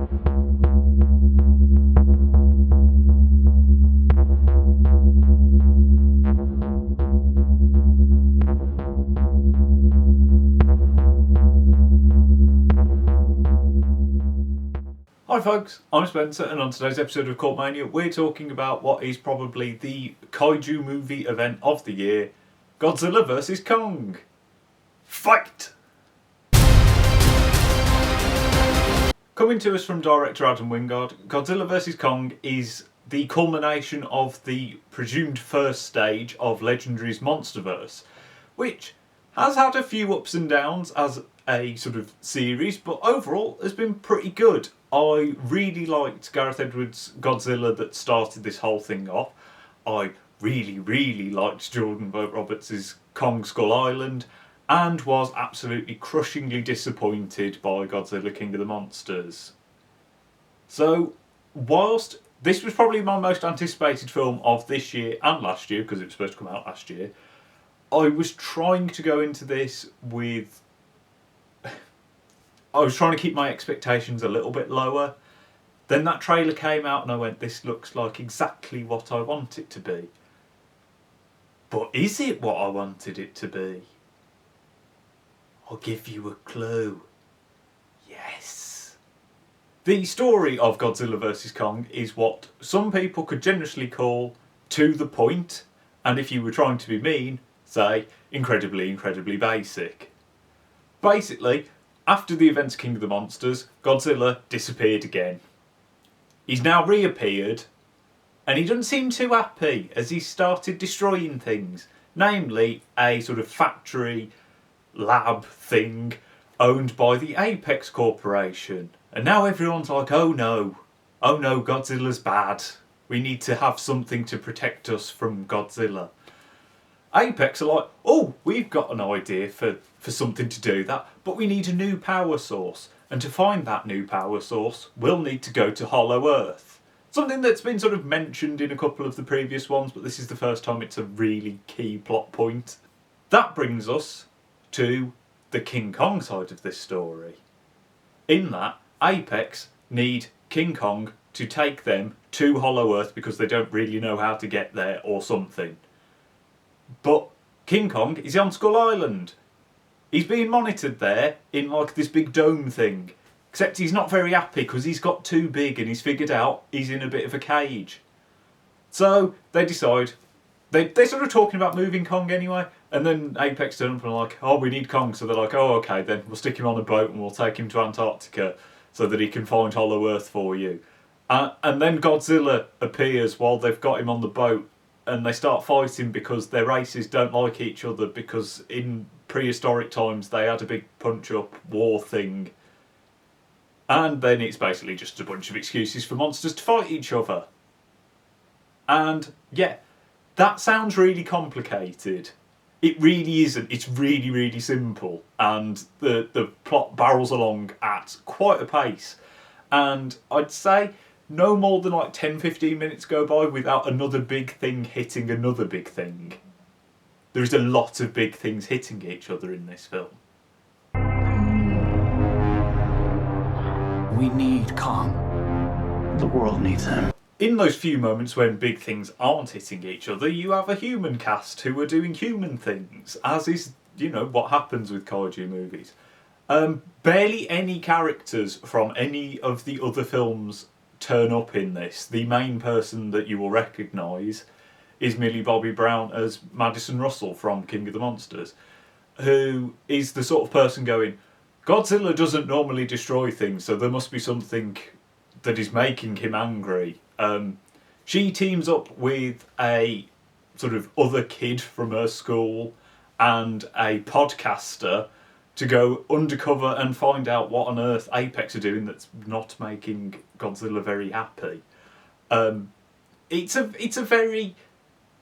Hi folks, I'm Spencer, and on today's episode of Cult Mania we're talking about what is probably the Kaiju movie event of the year, Godzilla Vs Kong. Fight! Coming to us from director Adam Wingard, Godzilla vs Kong is the culmination of the presumed first stage of Legendary's Monsterverse, which has had a few ups and downs as a sort of series, but overall has been pretty good. I really liked Gareth Edwards' Godzilla that started this whole thing off. I really liked Jordan Vogt-Roberts' Kong Skull Island, and was absolutely crushingly disappointed by Godzilla King of the Monsters. So, whilst this was probably my most anticipated film of this year and last year, because it was supposed to come out last year, I was trying to go into this with... I was trying to keep my expectations a little bit lower. Then that trailer came out and I went, this looks like exactly what I want it to be. But is it what I wanted it to be? I'll give you a clue. Yes. The story of Godzilla vs Kong is what some people could generously call to the point, and if you were trying to be mean, say incredibly basic. Basically, after the events of King of the Monsters, Godzilla disappeared again. He's now reappeared, and he doesn't seem too happy as he started destroying things, namely a sort of factory lab thing owned by the Apex Corporation. And now everyone's like, oh no, Godzilla's bad. We need to have something to protect us from Godzilla. Apex are like, oh, we've got an idea for something to do that, but we need a new power source. And to find that new power source, we'll need to go to Hollow Earth. Something that's been sort of mentioned in a couple of the previous ones, but this is the first time it's a really key plot point. That brings us to the King Kong side of this story. In that, Apex need King Kong to take them to Hollow Earth because they don't really know how to get there or something. But King Kong is on Skull Island. He's being monitored there in like this big dome thing. Except he's not very happy because he's got too big and he's figured out he's in a bit of a cage. So they decide, they're sort of talking about moving Kong anyway, and then Apex turn up and are like, oh, we need Kong. So they're like, oh, okay, then we'll stick him on a boat and we'll take him to Antarctica so that he can find Hollow Earth for you. And then Godzilla appears while they've got him on the boat, and they start fighting because their races don't like each other, because in prehistoric times they had a big punch-up war thing. And then it's basically just a bunch of excuses for monsters to fight each other. And yeah, that sounds really complicated. It really isn't. It's really simple. And the plot barrels along at quite a pace. And I'd say no more than like 10-15 minutes go by without another big thing hitting another big thing. There's a lot of big things hitting each other in this film. We need Kong. The world needs him. In those few moments when big things aren't hitting each other, you have a human cast who are doing human things, as is, what happens with kaiju movies. Barely any characters from any of the other films turn up in this. The main person that you will recognise is Millie Bobby Brown as Madison Russell from King of the Monsters, who is the sort of person going, Godzilla doesn't normally destroy things, so there must be something that is making him angry. She teams up with a sort of other kid from her school and a podcaster to go undercover and find out what on earth Apex are doing that's not making Godzilla very happy. It's a very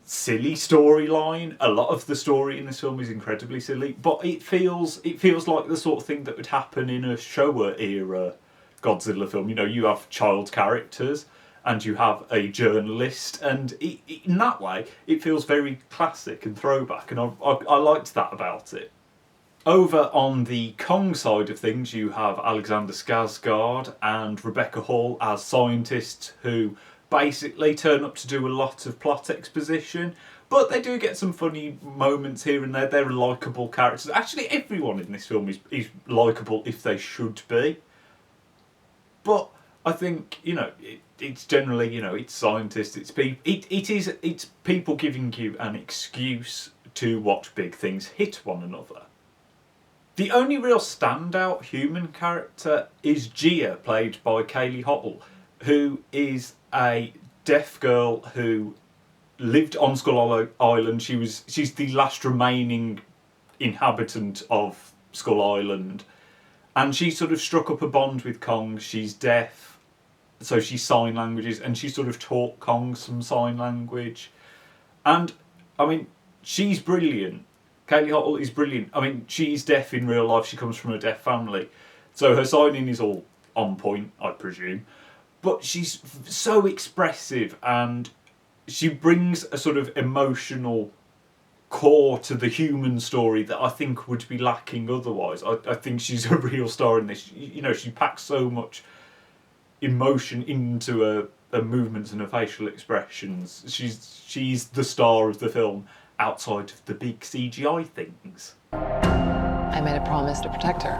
silly storyline. A lot of the story in this film is incredibly silly, but it feels like the sort of thing that would happen in a Showa era Godzilla film. You have child characters and you have a journalist, and in that way it feels very classic and throwback, and I liked that about it. Over on the Kong side of things, you have Alexander Skarsgård and Rebecca Hall as scientists who basically turn up to do a lot of plot exposition, but they do get some funny moments here and there. They're likeable characters. Actually, everyone in this film is likeable if they should be. But I think, it's generally, it's scientists, it's people giving you an excuse to watch big things hit one another. The only real standout human character is Gia, played by Kaylee Hottle, who is a deaf girl who lived on Skull Island. She's the last remaining inhabitant of Skull Island, and she sort of struck up a bond with Kong. She's deaf, so she's sign languages, and she sort of taught Kong some sign language. And I mean, she's brilliant. Kaylee Hottle is brilliant. I mean, she's deaf in real life. She comes from a deaf family, so her signing is all on point, I presume. But she's so expressive, and she brings a sort of emotional core to the human story that I think would be lacking otherwise. I think she's a real star in this. She packs so much emotion into her movements and her facial expressions. She's the star of the film outside of the big CGI things. I made a promise to protect her.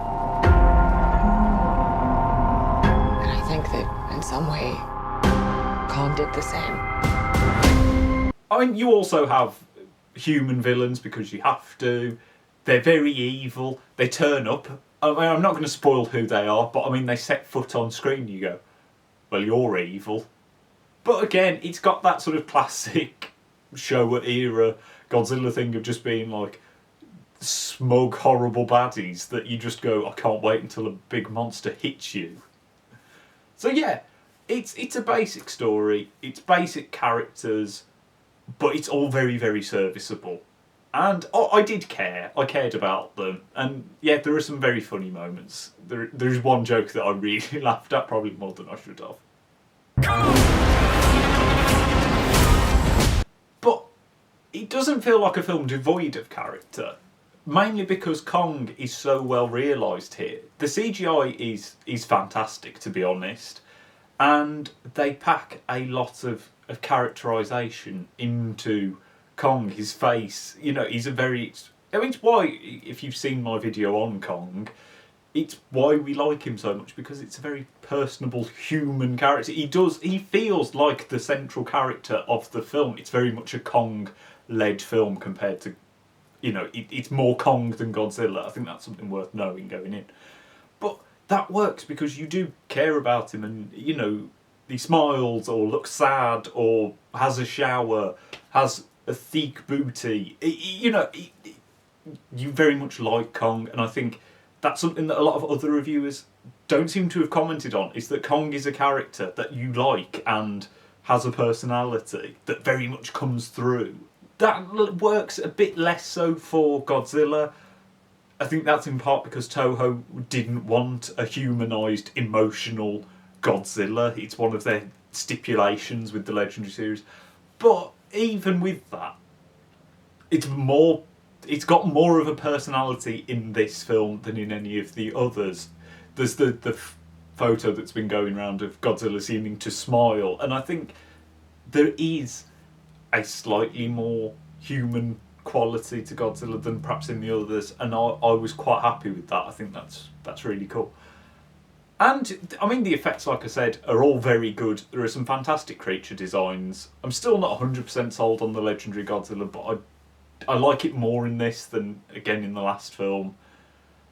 And I think that in some way, Kong did the same. I mean, you also have human villains because you have to. They're very evil. They turn up. I mean, I'm not going to spoil who they are, but I mean, they set foot on screen. You go, well, you're evil. But again, it's got that sort of classic Showa era Godzilla thing of just being like smug, horrible baddies that you just go, I can't wait until a big monster hits you. So yeah, it's a basic story. It's basic characters, but it's all very, very serviceable. And I did care. I cared about them. And yeah, there are some very funny moments. There's one joke that I really laughed at, probably more than I should have. But it doesn't feel like a film devoid of character. Mainly because Kong is so well realised here. The CGI is fantastic, to be honest. And they pack a lot of characterisation into Kong, his face. He's a very... I mean, it's why, if you've seen my video on Kong, it's why we like him so much, because it's a very personable human character. He feels like the central character of the film. It's very much a Kong-led film compared to, it's more Kong than Godzilla. I think that's something worth knowing going in. But that works because you do care about him, and, he smiles or looks sad or has a shower, has a thick booty. You very much like Kong, and I think that's something that a lot of other reviewers don't seem to have commented on, is that Kong is a character that you like and has a personality that very much comes through. That works a bit less so for Godzilla. I think that's in part because Toho didn't want a humanised, emotional Godzilla. It's one of their stipulations with the Legendary series. But even with that, it's got more of a personality in this film than in any of the others. There's the photo that's been going around of Godzilla seeming to smile, and I think there is a slightly more human quality to Godzilla than perhaps in the others, and I was quite happy with that. I think that's really cool. And, I mean, the effects, like I said, are all very good. There are some fantastic creature designs. I'm still not 100% sold on the Legendary Godzilla, but I like it more in this than, again, in the last film.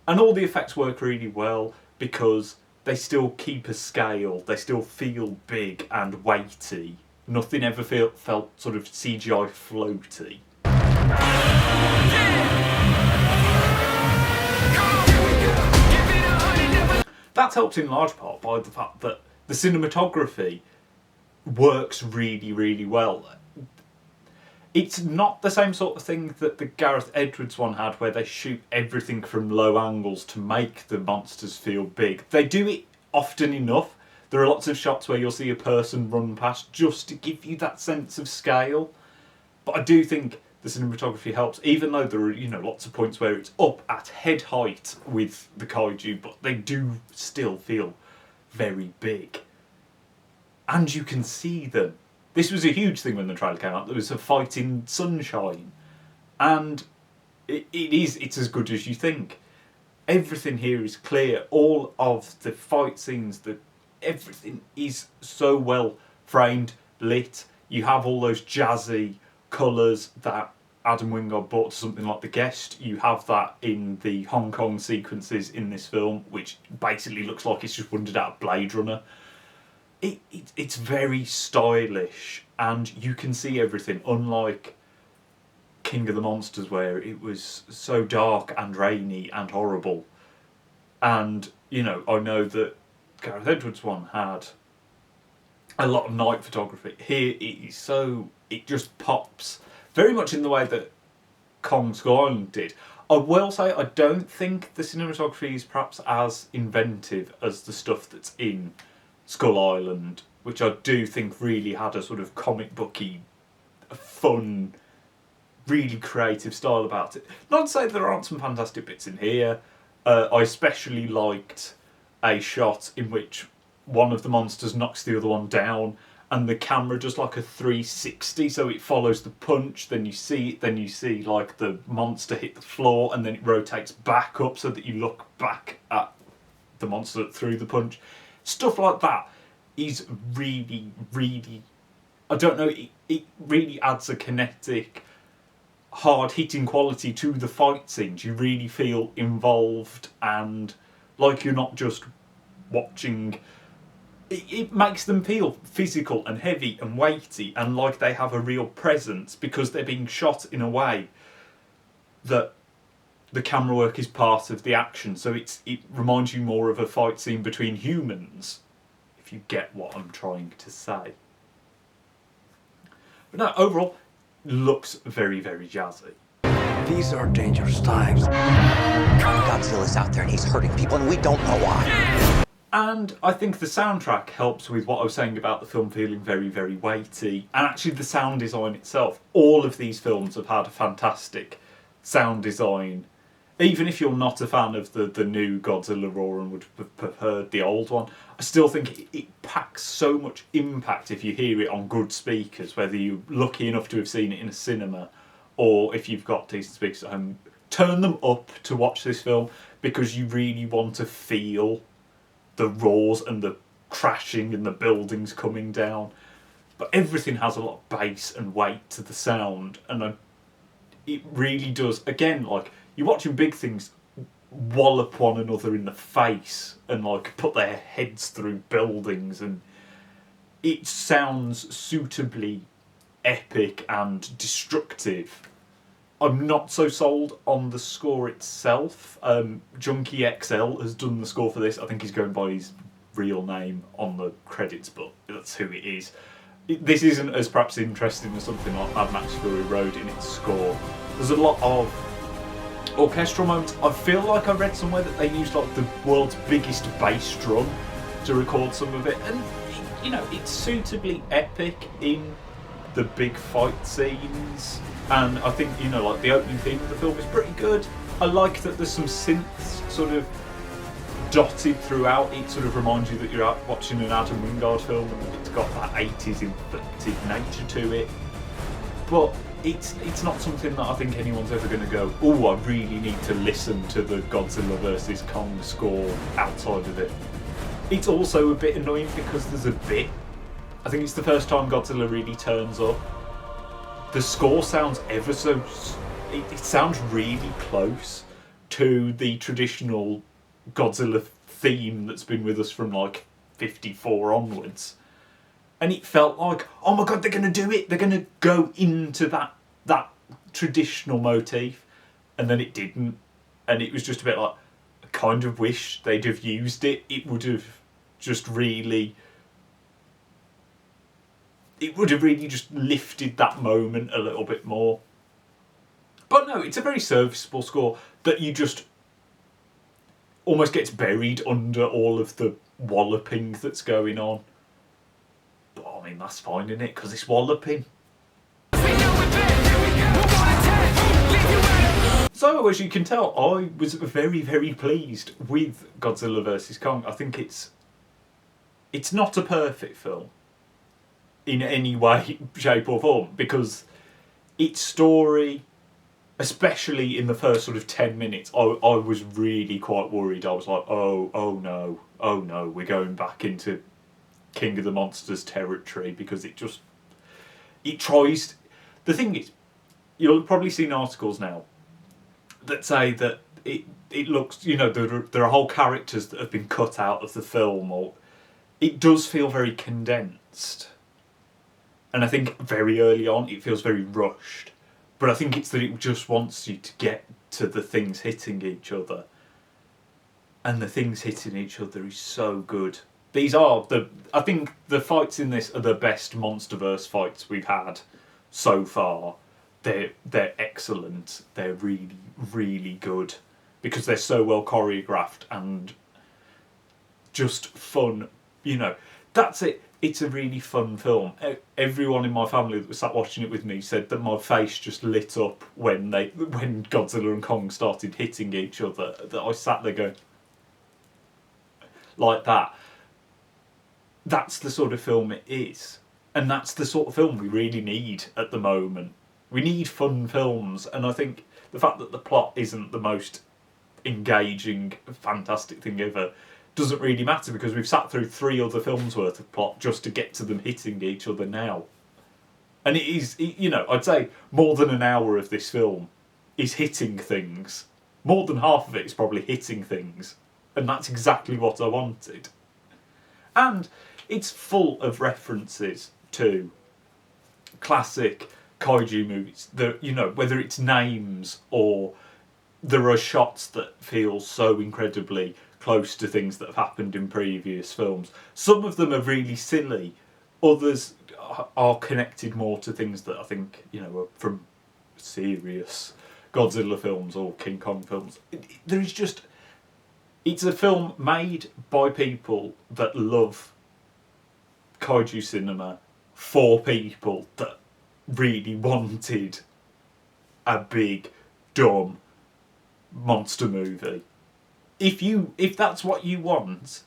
And all the effects work really well because they still keep a scale. They still feel big and weighty. Nothing ever felt sort of CGI floaty. That's helped in large part by the fact that the cinematography works really, really well. It's not the same sort of thing that the Gareth Edwards one had, where they shoot everything from low angles to make the monsters feel big. They do it often enough. There are lots of shots where you'll see a person run past just to give you that sense of scale. But I do think the cinematography helps, even though there are, lots of points where it's up at head height with the kaiju, but they do still feel very big. And you can see them. This was a huge thing when the trailer came out. There was a fight in sunshine. And it's as good as you think. Everything here is clear. All of the fight scenes, everything is so well framed, lit. You have all those jazzy colours that Adam Wingard brought to something like The Guest. You have that in the Hong Kong sequences in this film, which basically looks like it's just wandered out of Blade Runner. It's very stylish, and you can see everything, unlike King of the Monsters, where it was so dark and rainy and horrible. And, I know that Gareth Edwards' one had a lot of night photography. Here it just pops, very much in the way that Kong Skull Island did. I will say I don't think the cinematography is perhaps as inventive as the stuff that's in Skull Island, which I do think really had a sort of comic booky, fun, really creative style about it. Not to say there aren't some fantastic bits in here. I especially liked a shot in which one of the monsters knocks the other one down, and the camera does like a 360, so it follows the punch. Then you see like the monster hit the floor, and then it rotates back up so that you look back at the monster that threw the punch. Stuff like that is really, really, I don't know, it really adds a kinetic, hard-hitting quality to the fight scenes. You really feel involved, and like you're not just watching. It makes them feel physical and heavy and weighty, and like they have a real presence, because they're being shot in a way that the camera work is part of the action. So it reminds you more of a fight scene between humans, if you get what I'm trying to say. But no, overall, looks very, very jazzy. These are dangerous times. Godzilla's out there and he's hurting people, and we don't know why. And I think the soundtrack helps with what I was saying about the film feeling very, very weighty. And actually the sound design itself. All of these films have had a fantastic sound design. Even if you're not a fan of the new Godzilla Roar and would have preferred the old one, I still think it packs so much impact if you hear it on good speakers, whether you're lucky enough to have seen it in a cinema or if you've got decent speakers at home. Turn them up to watch this film, because you really want to feel the roars and the crashing and the buildings coming down. But everything has a lot of bass and weight to the sound, and it really does. Again, like, you're watching big things wallop one another in the face and like put their heads through buildings, and it sounds suitably epic and destructive. I'm not so sold on the score itself. Junkie XL has done the score for this. I think he's going by his real name on the credits, but that's who it is. This isn't as perhaps interesting as something like Mad Max Fury Road in its score. There's a lot of orchestral moments. I feel like I read somewhere that they used like the world's biggest bass drum to record some of it, and it's suitably epic in the big fight scenes. And I think like the opening theme of the film is pretty good. I like that there's some synths sort of dotted throughout. It sort of reminds you that you're watching an Adam Wingard film, and it's got that 80s inflected nature to it. But it's not something that I think anyone's ever going to go, oh, I really need to listen to the Godzilla vs Kong score outside of it. It's also a bit annoying because there's a bit, I think it's the first time Godzilla really turns up. The score sounds ever so, it sounds really close to the traditional Godzilla theme that's been with us from like 54 onwards. And it felt like, oh my god, they're going to do it. They're going to go into that traditional motif. And then it didn't. And it was just a bit like, I kind of wish they'd have used it. It would have really just lifted that moment a little bit more. But no, it's a very serviceable score that you just almost gets buried under all of the walloping that's going on. But I mean, that's fine, isn't it? Because it's walloping. So, as you can tell, I was very, very pleased with Godzilla vs Kong. I think it's not a perfect film in any way, shape or form, because its story, especially in the first sort of 10 minutes, I was really quite worried. I was like, oh no, we're going back into King of the Monsters territory, because it tries... The thing is, you'll probably seen articles now that say that it looks, you know, there are whole characters that have been cut out of the film, or it does feel very condensed. And I think very early on it feels very rushed. But I think it's that it just wants you to get to the things hitting each other. And the things hitting each other is so good. I think the fights in this are the best Monsterverse fights we've had so far. They're excellent. They're really, really good. Because they're so well choreographed and just fun. You know, that's it. It's a really fun film. Everyone in my family that was sat watching it with me said that my face just lit up when Godzilla and Kong started hitting each other. That I sat there going like that. That's the sort of film it is. And that's the sort of film we really need at the moment. We need fun films, and I think the fact that the plot isn't the most engaging, fantastic thing ever doesn't really matter, because we've sat through 3 other films worth of plot just to get to them hitting each other now. And it is, you know, I'd say more than an hour of this film is hitting things. More than half of it is probably hitting things. And that's exactly what I wanted. And it's full of references to classic kaiju movies. You know, whether it's names or there are shots that feel so incredibly close to things that have happened in previous films. Some of them are really silly. Others are connected more to things that I think, you know, are from serious Godzilla films or King Kong films. There is just... It's a film made by people that love kaiju cinema for people that really wanted a big, dumb monster movie. If that's what you want,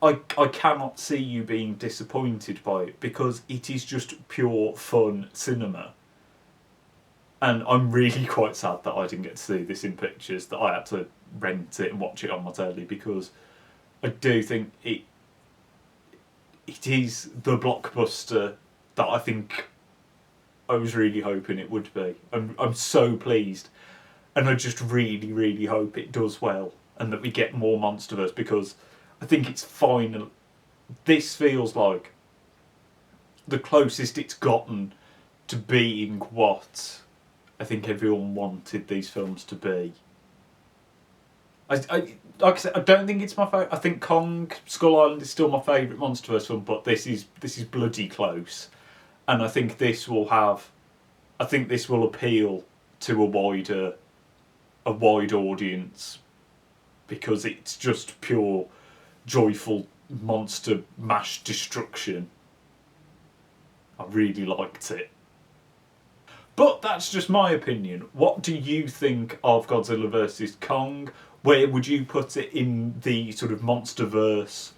I cannot see you being disappointed by it, because it is just pure fun cinema. And I'm really quite sad that I didn't get to see this in pictures, that I had to rent it and watch it on my telly, because I do think it is the blockbuster that I think I was really hoping it would be. I'm so pleased, and I just really, really hope it does well and that we get more Monsterverse, because I think it's final. This feels like the closest it's gotten to being what I think everyone wanted these films to be. Like I said, I don't think it's my favourite. I think Kong Skull Island is still my favourite Monsterverse film, but this is bloody close, and I think this will appeal to a wide audience, because it's just pure joyful monster mash destruction. I really liked it. But that's just my opinion. What do you think of Godzilla vs Kong? Where would you put it in the sort of Monsterverse?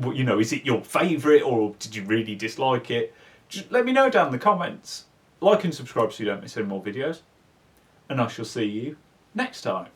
You know, is it your favourite, or did you really dislike it? Just let me know down in the comments. Like and subscribe so you don't miss any more videos. And I shall see you next time.